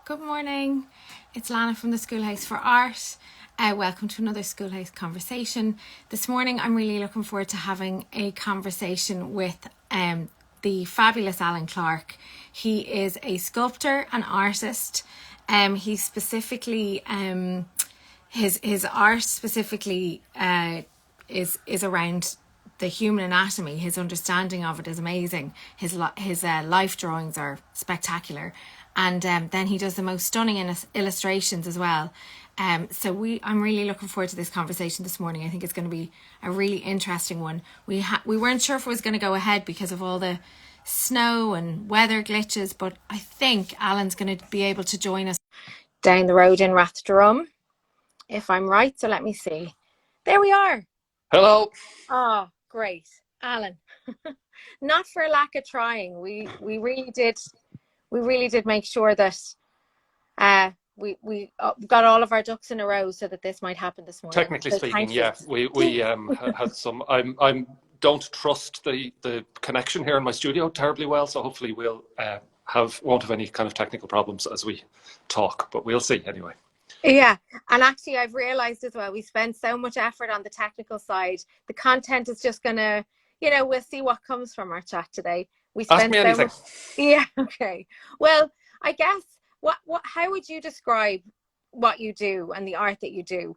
Good morning. It's Lana from the Schoolhouse for Art. Welcome to another Schoolhouse conversation. This morning I'm really looking forward to having a conversation with the fabulous Alan Clarke. He is a sculptor and artist. He specifically, his art specifically is around the human anatomy. His understanding of it is amazing. His life drawings are spectacular, and then he does the most stunning illustrations as well. I'm really looking forward to this conversation this morning. I think it's going to be a really interesting one. We weren't sure if it was going to go ahead because of all the snow and weather glitches, but I think Alan's going to be able to join us down the road in Rathdrum, if I'm right. So let me see. There we are. Hello. Oh, great, Alan. Not for lack of trying. We really did make sure that we got all of our ducks in a row so that this might happen this morning. Technically speaking, yeah, we had some. I'm don't trust the connection here in my studio terribly well, so hopefully we'll won't have any kind of technical problems as we talk, but we'll see anyway. Yeah, and actually I've realized as well, we spend so much effort on the technical side. The content is just gonna, we'll see what comes from our chat today. We spend Ask me anything. Yeah, okay. Well, I guess how would you describe what you do and the art that you do?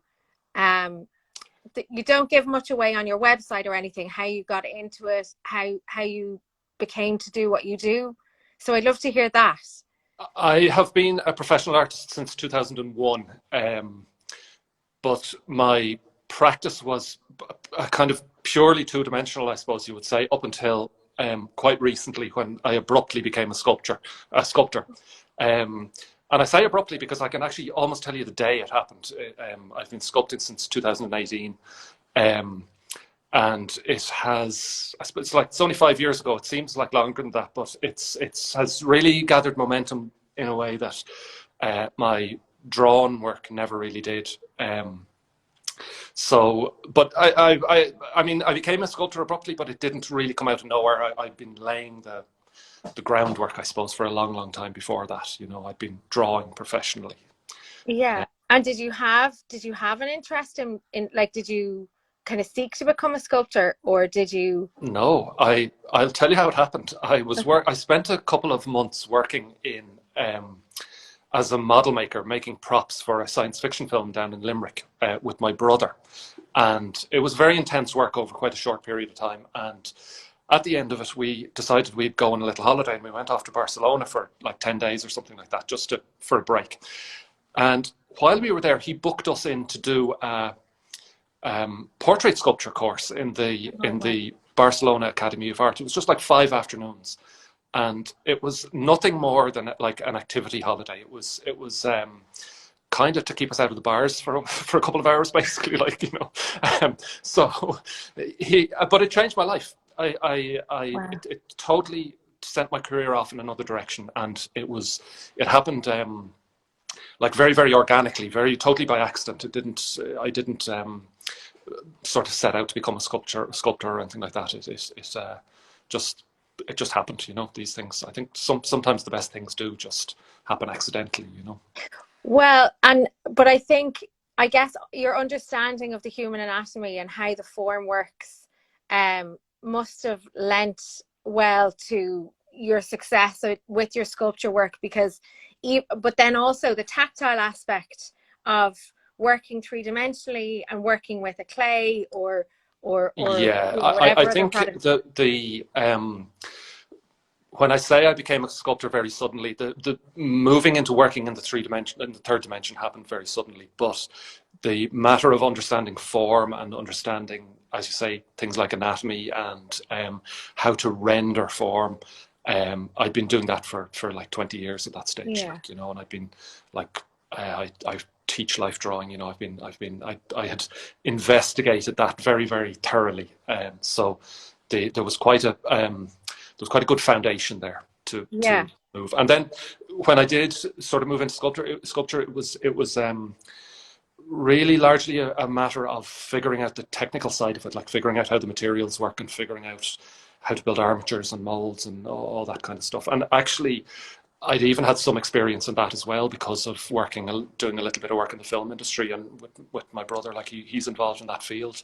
You don't give much away on your website or anything, how you got into it, how you became to do what you do. So I'd love to hear that. I have been a professional artist since 2001, but my practice was a kind of purely two-dimensional, I suppose you would say, up until quite recently when I abruptly became a sculptor. And I say abruptly because I can actually almost tell you the day it happened. I've been sculpting since 2018. And it has, I suppose, it's only 5 years ago. It seems like longer than that, but it has really gathered momentum in a way that my drawn work never really did. But I mean, I became a sculptor abruptly, but it didn't really come out of nowhere. I've been laying the groundwork, I suppose, for a long time before that. I'd been drawing professionally. Yeah. And did you have an interest in like, did you kind of seek to become a sculptor, or did you? No, I'll tell you how it happened. I spent a couple of months working in as a model maker, making props for a science fiction film down in Limerick with my brother, and it was very intense work over quite a short period of time. And at the end of it, we decided we'd go on a little holiday, and we went off to Barcelona for like 10 days or something like that, just for a break. And while we were there, he booked us in to do a portrait sculpture course in the Barcelona Academy of Art. It was just like 5 afternoons, and it was nothing more than like an activity holiday. It was kind of to keep us out of the bars for a couple of hours, basically, but it changed my life. Wow. It totally sent my career off in another direction, and it happened like very, very organically, totally by accident. I didn't sort of set out to become a sculptor or anything like that. It just happened, these things. I think sometimes the best things do just happen accidentally, Well, but I guess your understanding of the human anatomy and how the form works must have lent well to your success with your sculpture work, but then also the tactile aspect of working three-dimensionally and working with a clay or yeah, whatever I think when I say I became a sculptor very suddenly, the moving into working in the third dimension happened very suddenly. But the matter of understanding form and understanding, as you say, things like anatomy and how to render form, I'd been doing that for like 20 years at that stage. Yeah. And I've been like I teach life drawing. I had investigated that very, very thoroughly. So there was quite a good foundation there to move. And then when I did sort of move into sculpture, it was really largely a matter of figuring out the technical side of it, like figuring out how the materials work and figuring out how to build armatures and molds and all that kind of stuff. And actually, I'd even had some experience in that as well because of doing a little bit of work in the film industry, and with my brother, like he's involved in that field,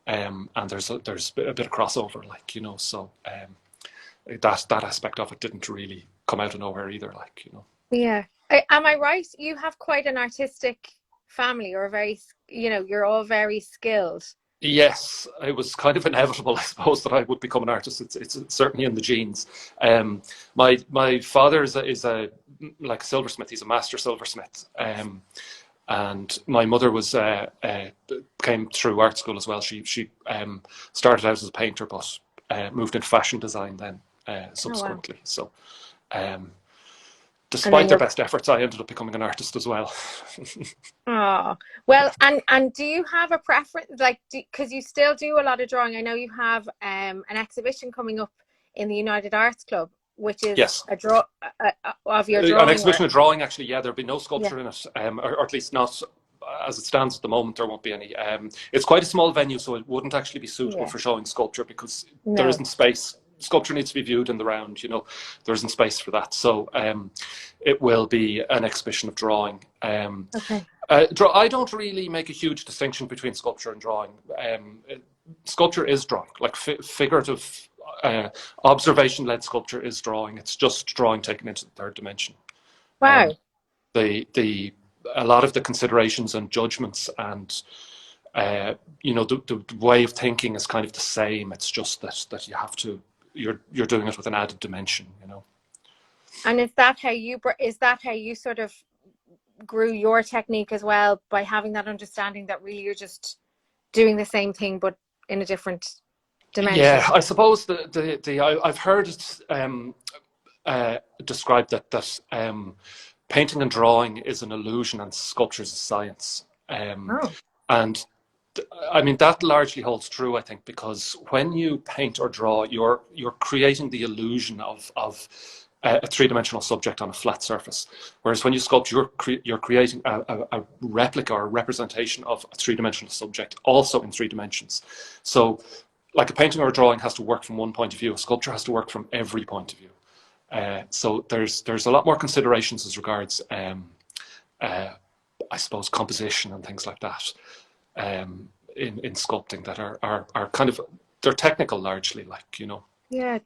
and there's a bit of crossover, like, so that aspect of it didn't really come out of nowhere either, like. Yeah. Am I right? You have quite an artistic family, or you're all very skilled. Yes, it was kind of inevitable, I suppose, that I would become an artist. It's certainly in the genes. Um, my father is a like a silversmith. He's a master silversmith. And my mother came through art school as well. She started out as a painter, but moved into fashion design then subsequently. So um, despite their best efforts, I ended up becoming an artist as well. Oh, well, and do you have a preference, like, because you still do a lot of drawing? I know you have an exhibition coming up in the United Arts Club, which is Yes. a draw of your drawing An exhibition work. of drawing, actually. Yeah, there'll be no sculpture Yeah. in it, or at least not as it stands at the moment. There won't be any. It's quite a small venue, so it wouldn't actually be suitable for showing sculpture because there isn't space. Sculpture needs to be viewed in the round. There isn't space for that. So it will be an exhibition of drawing. Okay. I don't really make a huge distinction between sculpture and drawing. Sculpture is drawing, like figurative, observation-led sculpture is drawing. It's just drawing taken into the third dimension. Wow. A lot of the considerations and judgments and the way of thinking is kind of the same. It's just that you're doing it with an added dimension. And is that how you sort of grew your technique as well, by having that understanding that really you're just doing the same thing but in a different dimension? Yeah, I suppose I've heard it described that painting and drawing is an illusion and sculpture is a science. And I mean, that largely holds true, I think, because when you paint or draw, you're creating the illusion of a three-dimensional subject on a flat surface. Whereas when you sculpt, you're creating a replica or a representation of a three-dimensional subject, also in 3 dimensions. So like a painting or a drawing has to work from one point of view, a sculpture has to work from every point of view. So there's a lot more considerations as regards, I suppose, composition and things like that in sculpting that are kind of, they're technical largely, like. Yeah,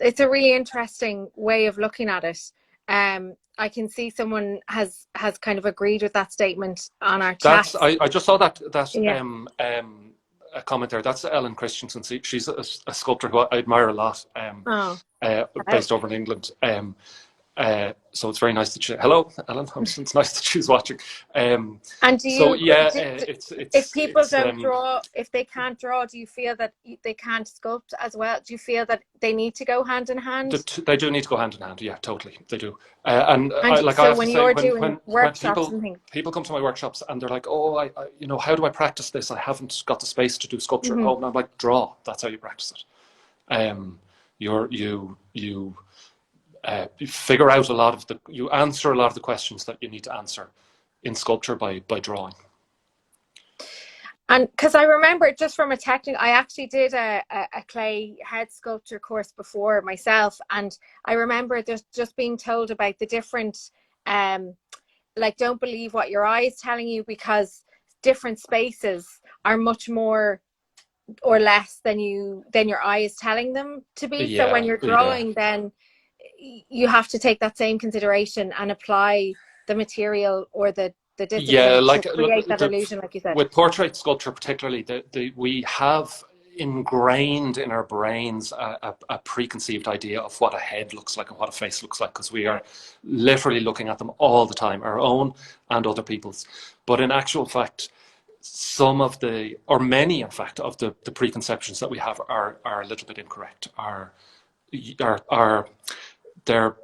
it's a really interesting way of looking at it. I can see someone has kind of agreed with that statement on our chat. I just saw that Yeah. a comment there. That's Ellen Christensen. She's a sculptor who I admire a lot, based over in England. So it's very nice that hello, Ellen. It's nice that she's watching. And if people don't draw, if they can't draw, do you feel that they can't sculpt as well? Do you feel that they need to go hand in hand? They do need to go hand in hand. Yeah, totally, they do. When workshops and things, people come to my workshops and they're like, "Oh, I how do I practice this? I haven't got the space to do sculpture at home." And I'm like, "Draw. That's how you practice it." You figure out you answer a lot of the questions that you need to answer in sculpture by drawing. And because I remember, just from a technical, I actually did a clay head sculpture course before myself, and I remember just being told about the different, like, don't believe what your eye is telling you, because different spaces are much more or less than your eye is telling them to be. Yeah, so when you're drawing, then you have to take that same consideration and apply the material or the discipline to create that illusion, like you said. With portrait sculpture particularly, we have ingrained in our brains a preconceived idea of what a head looks like and what a face looks like, because we are literally looking at them all the time, our own and other people's. But in actual fact, many in fact of the preconceptions that we have are a little bit incorrect. They're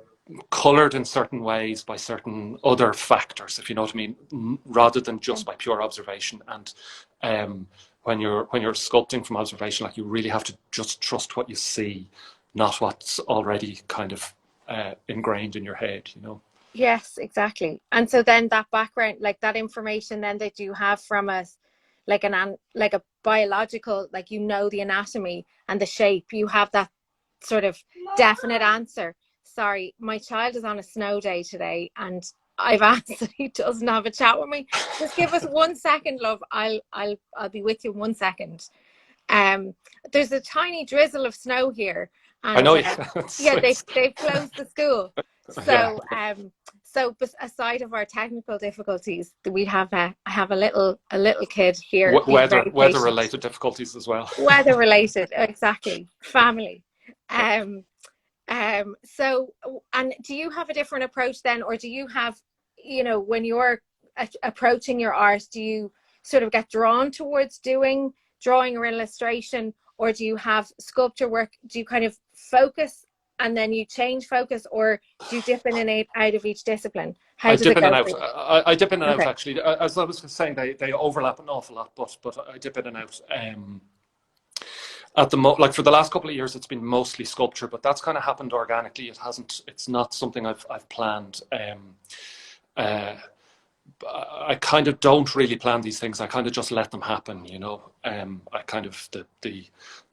colored in certain ways by certain other factors, if you know what I mean, rather than just by pure observation. And when you're sculpting from observation, like, you really have to just trust what you see, not what's already kind of ingrained in your head, Yes, exactly. And so then that background, like that information then that you have from a biological, like, the anatomy and the shape, you have that sort of definite answer. sorry, my child is on a snow day today, and I've asked that he doesn't have a chat with me. Just give us 1 second, love. I'll be with you in 1 second. There's a tiny drizzle of snow here, and I know. yeah, they've closed the school. So Yeah. so aside of our technical difficulties, we have I have a little kid here being very patient. Weather related difficulties as well. Weather related, exactly. Family. So, and do you have a different approach then, or do you have, you know, when you're approaching your art, do you sort of get drawn towards doing drawing or illustration, or do you have sculpture work? Do you kind of focus and then you change focus, or do you dip in and out of each discipline? How does it go? I dip in and out, actually. As I was saying, they overlap an awful lot, but I dip in and out. At the like for the last couple of years, it's been mostly sculpture, but that's kind of happened organically. It's not something I've planned. I kind of don't really plan these things. I kind of just let them happen, you know. I kind of the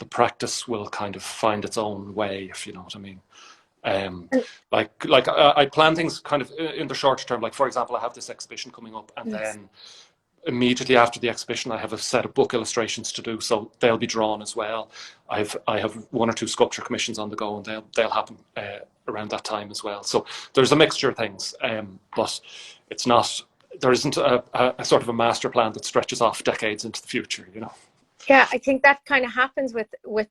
practice will kind of find its own way, if you know what I mean. I plan things kind of in the short term. Like, for example, I have this exhibition coming up, and then immediately after the exhibition, I have a set of book illustrations to do, so they'll be drawn as well. I have 1 or 2 sculpture commissions on the go, and they'll happen around that time as well. So there's a mixture of things, but it's not. There isn't a sort of a master plan that stretches off decades into the future, you know. Yeah, I think that kind of happens with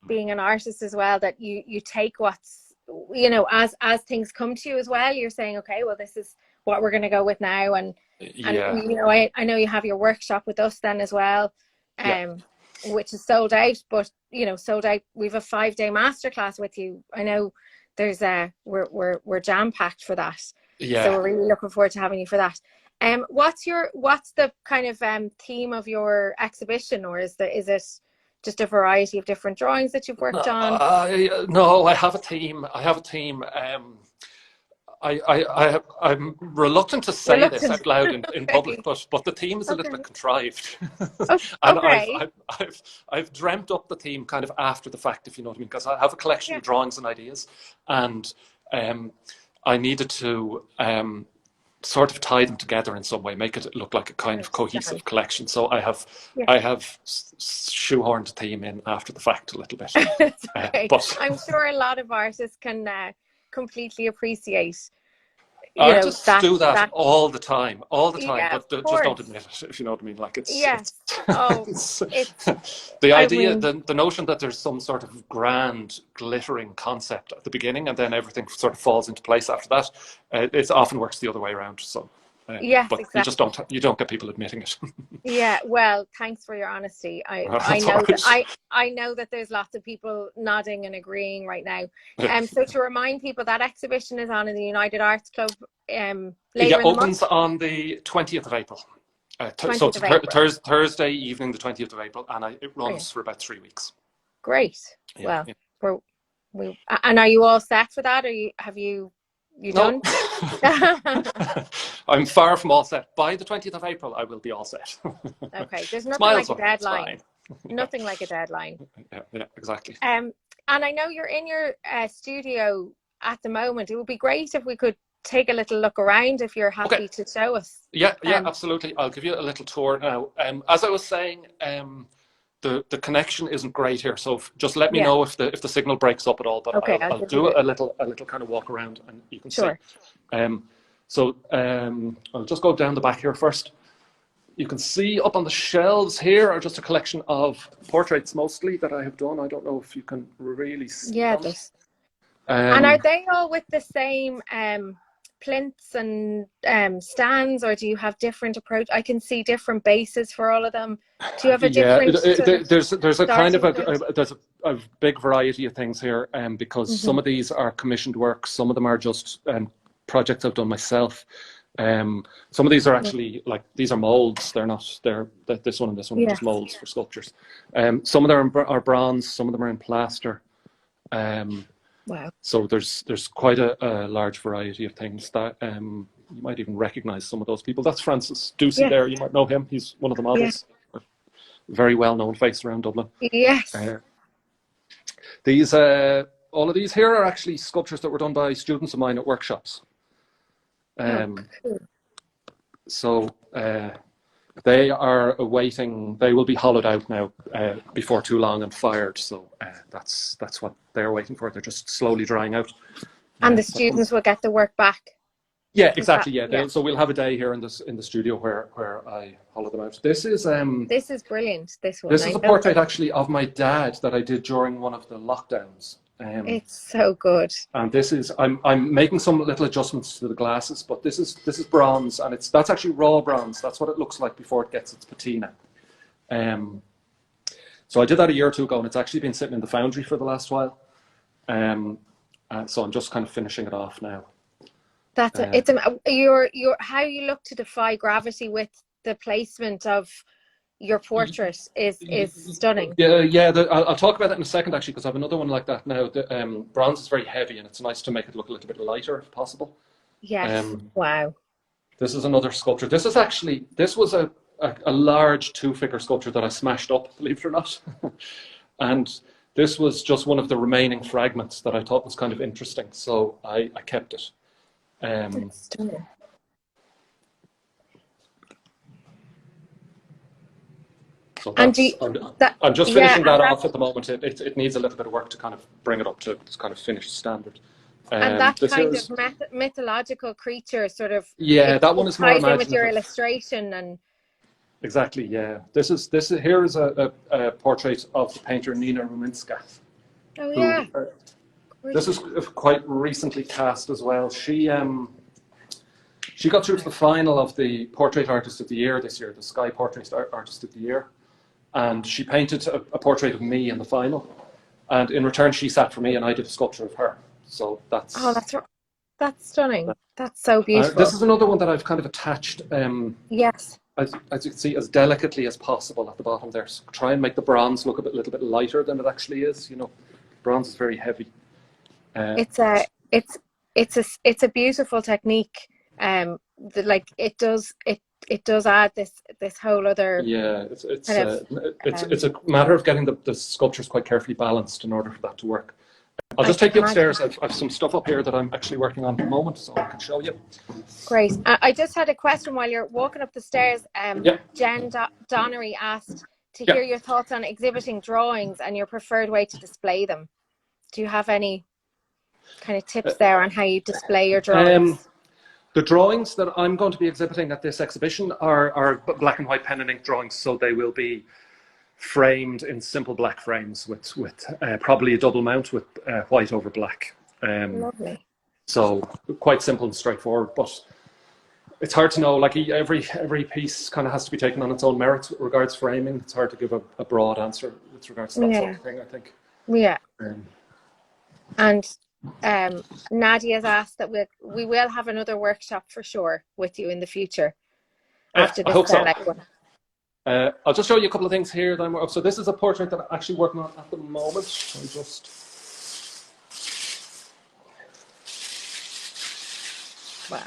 being an artist as well, that you take what's, you know, as things come to you as well. You're saying, okay, well, this is what we're going to go with now, and you know, I know you have your workshop with us then as well, which is sold out, but you know, sold out. We've a 5-day masterclass with you. I know there's we're jam packed for that. Yeah. So we're really looking forward to having you for that. What's the kind of theme of your exhibition, or is it just a variety of different drawings that you've worked on? No, I have a theme. I'm reluctant to say this out loud in public, but the theme is a little bit contrived. And I've dreamt up the theme kind of after the fact, if you know what I mean, because I have a collection of drawings and ideas, and I needed to sort of tie them together in some way, make it look like a kind of cohesive collection. So I have shoehorned the theme in after the fact a little bit. But I'm sure a lot of artists can completely appreciate. I just do that all the time, but just don't admit it, if you know what I mean. Like, it's the idea, the notion that there's some sort of grand glittering concept at the beginning, and then everything sort of falls into place after that. It often works the other way around. So. But exactly. you don't get people admitting it. Yeah, well, thanks for your honesty. I know that there's lots of people nodding and agreeing right now. So to remind people, that exhibition is on in the United Arts Club later opens on the 20th of April. So it's Thursday evening, the 20th of April, and it runs for about 3 weeks. Great. And are you all set for that? Have you done? I'm far from all set. By the 20th of April, I will be all set. Okay, there's nothing like a deadline. Nothing like a deadline. Yeah, exactly. And I know you're in your studio at the moment. It would be great if we could take a little look around, if you're happy to show us. Yeah, absolutely. I'll give you a little tour now. As I was saying, the connection isn't great here, so just let me know if the signal breaks up at all. But I'll do a little kind of walk around, and you can see. So I'll just go down the back here first. You can see up on the shelves here are just a collection of portraits, mostly, that I have done. I don't know if you can really see them. And are they all with the same plinths and stands, or do you have different approach? I can see different bases for all of them. Do you have a different? There's a kind of a big variety of things here, because some of these are commissioned works, some of them are just projects I've done myself. Some of these are actually these are molds. This one and this one are just molds for sculptures. Some of them are bronze, some of them are in plaster. Wow. So there's quite a large variety of things that you might even recognize some of those people. That's Francis Ducey there. You might know him. He's one of the models. Very well-known face around Dublin. Yes. These all of these here are actually sculptures that were done by students of mine at workshops. Cool. So they are awaiting, they will be hollowed out now before too long and fired. So that's what they're waiting for. They're just slowly drying out. And the students will get the work back. Yeah, exactly. Yeah. So we'll have a day here in the studio where I hollow them out. This is brilliant. This one. This is a portrait actually of my dad that I did during one of the lockdowns. It's so good. And this is I'm making some little adjustments to the glasses, but this is bronze, and that's actually raw bronze. That's what it looks like before it gets its patina. So I did that a year or two ago, and it's actually been sitting in the foundry for the last while. So I'm just kind of finishing it off now. That's it's your how you look to defy gravity with the placement of your portrait is stunning. Yeah. I'll talk about that in a second, actually, because I have another one like that now. The bronze is very heavy, and it's nice to make it look a little bit lighter if possible. Yes. Wow. This is another sculpture. This was a large 2-figure sculpture that I smashed up, believe it or not. And this was just one of the remaining fragments that I thought was kind of interesting, so I kept it. That's stunning. So I'm just finishing that off at the moment. It needs a little bit of work to kind of bring it up to kind of finished standard. And that kind of mythological creature sort of that one is more imaginative. With your illustration and exactly, yeah. Here is a portrait of the painter Nina Ruminska. Oh yeah. This is quite recently cast as well. She got through to the final of the Portrait Artist of the Year this year, the Sky Portrait Artist of the Year. And she painted a portrait of me in the final. And in return, she sat for me and I did a sculpture of her. So that's... Oh, that's stunning. That's so beautiful. This is another one that I've kind of attached, yes, as you can see, as delicately as possible at the bottom there. So try and make the bronze look a little bit lighter than it actually is. You know, bronze is very heavy. It's a beautiful technique. It does add this whole other. Yeah, it's a matter of getting the sculptures quite carefully balanced in order for that to work. I'll just take you upstairs. I've some stuff up here that I'm actually working on at the moment, so I can show you. Great. I just had a question while you're walking up the stairs. Jen Donnery asked to hear your thoughts on exhibiting drawings and your preferred way to display them. Do you have any kind of tips there on how you display your drawings? The drawings that I'm going to be exhibiting at this exhibition are black and white pen and ink drawings, so they will be framed in simple black frames with probably a double mount with white over black. Lovely. So quite simple and straightforward, but it's hard to know. Like every piece kind of has to be taken on its own merits with regards to framing. It's hard to give a broad answer with regards to that sort of thing, I think. Yeah. And Nadia's asked that we will have another workshop for sure with you in the future after this one. I'll just show you a couple of things here. So this is a portrait that I'm actually working on at the moment. Wow.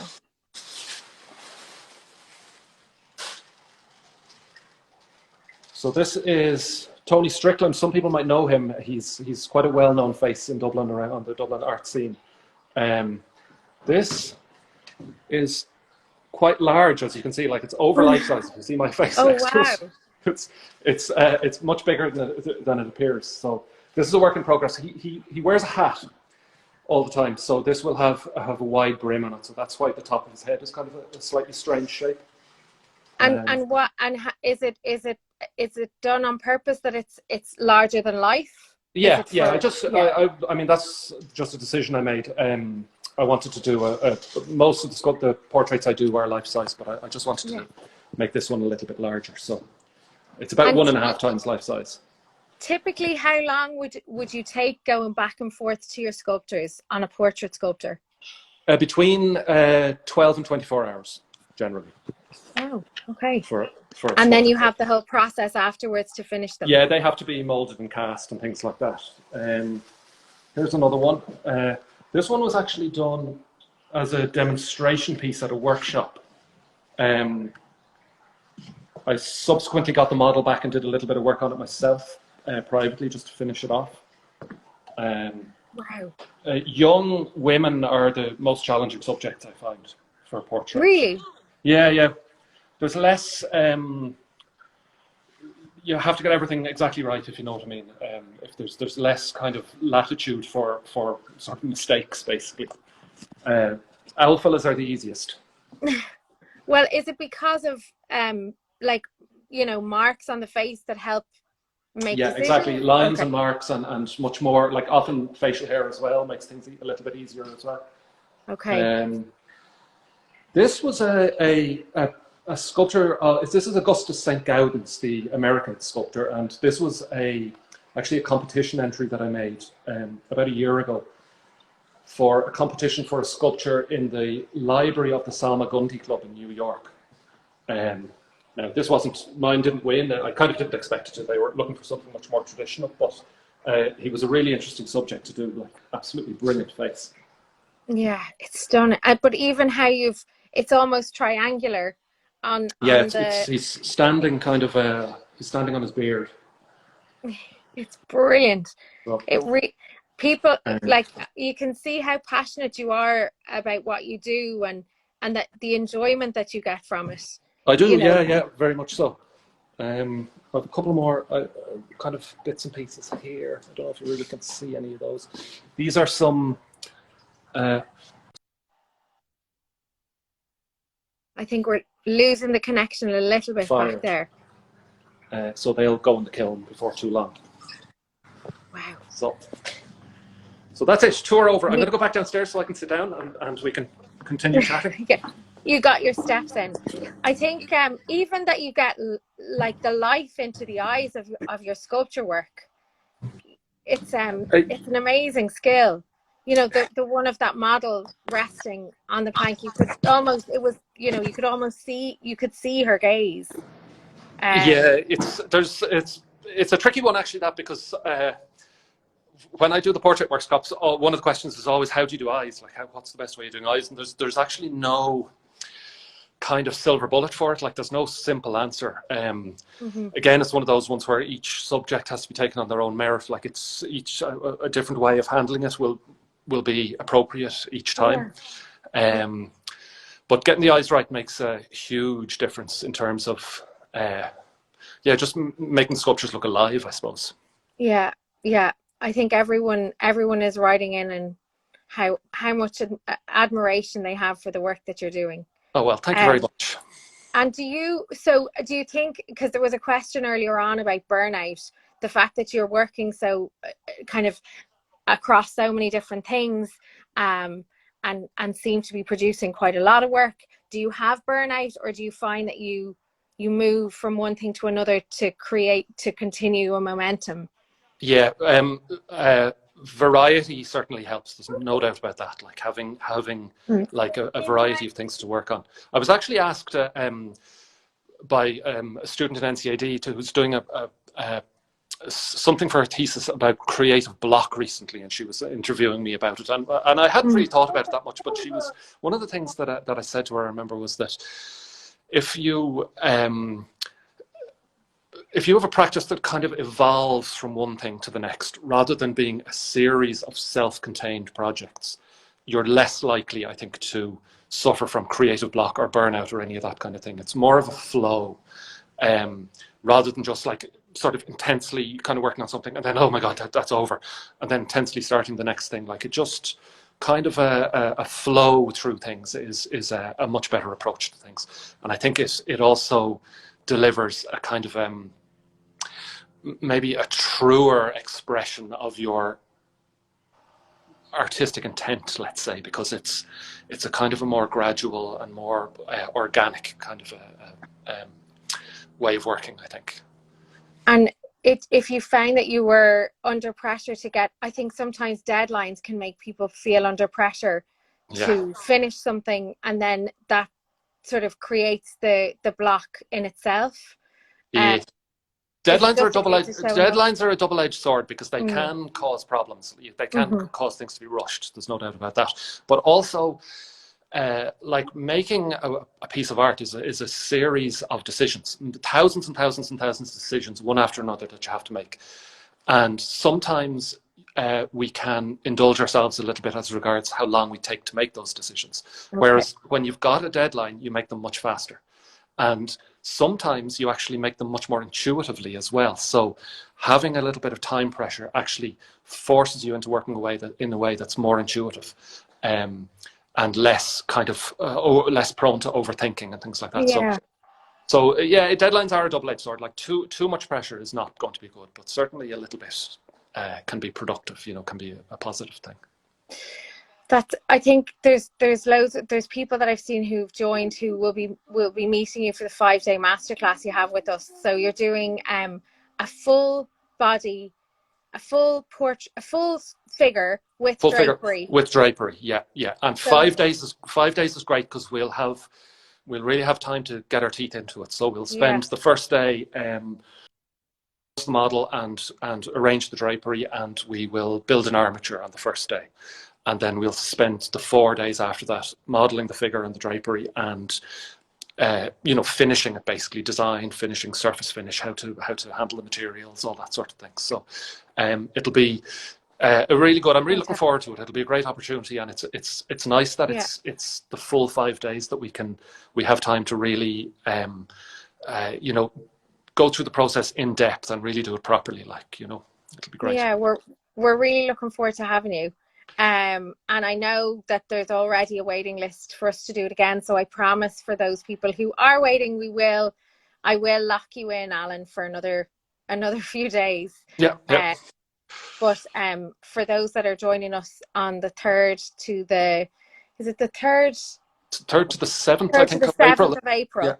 So this is Tony Strickland. Some people might know him. He's quite a well-known face in Dublin, around the Dublin art scene. This is quite large, as you can see. Like, it's over life size. You see my face next to it. It's much bigger than it appears. So this is a work in progress. He wears a hat all the time, so this will have a wide brim on it. So that's why the top of his head is kind of a slightly strange shape. Is it done on purpose that it's larger than life? Yeah. I mean, that's just a decision I made. I wanted to do most of the portraits I do are life size, but I just wanted to make this one a little bit larger. So it's about 1.5 times life size. Typically, how long would you take going back and forth to your sculptors on a portrait sculptor? Between 12 and 24 hours, generally. Oh, okay. And then you have the whole process afterwards to finish them. Yeah, they have to be molded and cast and things like that. Here's another one. This one was actually done as a demonstration piece at a workshop. I subsequently got the model back and did a little bit of work on it myself, privately, just to finish it off. Wow. Young women are the most challenging subjects I find for portraits. Really? Yeah, yeah. There's less. You have to get everything exactly right, if you know what I mean. If there's less kind of latitude for sort of mistakes, basically. Alphalas are the easiest. Well, is it because of like, marks on the face that help make Yeah, exactly. decisions? Lines Okay. and marks and much more. Like often facial hair as well makes things a little bit easier as well. Okay. Um, this was a sculpture. This is Augustus St. Gaudens, the American sculptor, and this was actually a competition entry that I made about a year ago for a competition for a sculpture in the library of the Salmagundi Club in New York. Now, this wasn't mine, didn't win. I kind of didn't expect it to. They were looking for something much more traditional, but he was a really interesting subject to do. Like, absolutely brilliant face. Yeah, it's stunning. But even how it's almost triangular Yeah, on the. he's standing kind of. He's standing on his beard. It's brilliant. So, It people um, like, you can see how passionate you are about what you do, and that the enjoyment that you get from it. I do, You yeah, know. yeah, very much so. I have a couple more kind of bits and pieces here. I don't know if you really can see any of those. These are some. Uh, I think we're losing the connection a little bit back Fire. there. So they'll go in the kiln before too long. Wow. So that's it. Tour over. I'm going to go back downstairs so I can sit down and we can continue chatting. Yeah, you got your steps in. I think even that you get like the life into the eyes of your sculpture work. It's an amazing skill. The one of that model resting on the plank, you could almost it was you could almost see her gaze. Yeah, it's a tricky one actually, that because when I do the portrait workshops, one of the questions is always, how do you do eyes? Like, what's the best way of doing eyes? And there's actually no kind of silver bullet for it. Like, there's no simple answer. Again, it's one of those ones where each subject has to be taken on their own merit. Like, it's each a different way of handling it will be appropriate each time. But getting the eyes right makes a huge difference in terms of just making sculptures look alive, I suppose. Yeah, yeah. I think everyone is writing in, and how much admiration they have for the work that you're doing. Oh, well, thank you very much. And do you think, because there was a question earlier on about burnout, the fact that you're working so kind of across so many different things, and seem to be producing quite a lot of work, do you have burnout, or do you find that you move from one thing to another to continue a momentum? Yeah, variety certainly helps. There's no doubt about that. Like having like a variety of things to work on. I was actually asked by a student in NCAD who's doing something for her thesis about creative block recently, and she was interviewing me about it, and I hadn't really thought about it that much. But she was one of the things that I said to her, I remember, was that if you have a practice that kind of evolves from one thing to the next, rather than being a series of self-contained projects, you're less likely, I think, to suffer from creative block or burnout or any of that kind of thing. It's more of a flow, rather than just like sort of intensely kind of working on something and then, oh my God, that's over, and then intensely starting the next thing. Like, it just kind of a flow through things is a much better approach to things. And I think it also delivers a kind of maybe a truer expression of your artistic intent, let's say, because it's a kind of a more gradual and more organic kind of a way of working, I think. And if you find that you were under pressure to get, I think sometimes deadlines can make people feel under pressure to finish something, and then that sort of creates the block in itself. Deadlines are a double-edged sword, because they can cause problems. They can cause things to be rushed. There's no doubt about that. But also, like, making a piece of art is a series of decisions, thousands and thousands and thousands of decisions, one after another, that you have to make. And sometimes we can indulge ourselves a little bit as regards how long we take to make those decisions. Okay. Whereas when you've got a deadline, you make them much faster. And sometimes you actually make them much more intuitively as well. So having a little bit of time pressure actually forces you into working in a way that's more intuitive, and less kind of less prone to overthinking and things like that. Yeah. So yeah, deadlines are a double-edged sword. Like too much pressure is not going to be good, but certainly a little bit can be productive. Can be a positive thing. I think there's people that I've seen who've joined who will be meeting you for the 5-day masterclass you have with us. So you're doing a full body, a full figure with drapery. With drapery, yeah. And so, 5 days is great because we'll really have time to get our teeth into it. So we'll spend the first day the model and arrange the drapery, and we will build an armature on the first day. And then we'll spend the 4 days after that modeling the figure and the drapery and finishing it, basically design, finishing, surface finish, how to handle the materials, all that sort of thing. So it'll be a really good. I'm really looking forward to it. It'll be a great opportunity, and it's nice that it's the full 5 days that we have time to really go through the process in depth and really do it properly. It'll be great. Yeah, we're really looking forward to having you. And I know that there's already a waiting list for us to do it again. So I promise for those people who are waiting, I will lock you in, Alan, for another few days. Yeah. But for those that are joining us on the 3rd to the, is it the 3rd? 3rd to the 7th, I think, of April.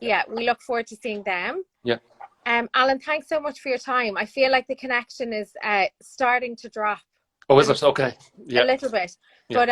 Yeah. We look forward to seeing them. Yeah. Alan, thanks so much for your time. I feel like the connection is starting to drop. Oh, is it? Okay. Yeah. A little bit. Yeah. But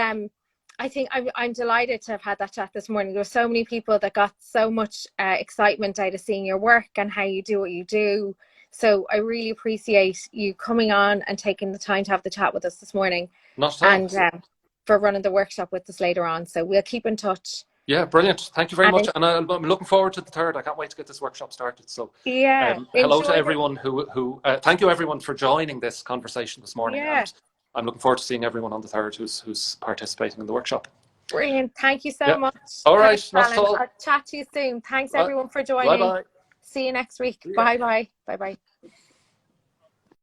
I think I'm delighted to have had that chat this morning. There were so many people that got so much excitement out of seeing your work and how you do what you do. So I really appreciate you coming on and taking the time to have the chat with us this morning. Not at all. And for running the workshop with us later on. So we'll keep in touch. Yeah, brilliant. Thank you very much. And I'm looking forward to the 3rd. I can't wait to get this workshop started. So hello to everyone who thank you everyone for joining this conversation this morning. Yeah. And I'm looking forward to seeing everyone on the 3rd who's participating in the workshop. Brilliant. Thank you so much. All right. Thanks, Alan. I'll chat to you soon. Thanks everyone for joining. Bye-bye. See you next week. Bye-bye. Bye-bye.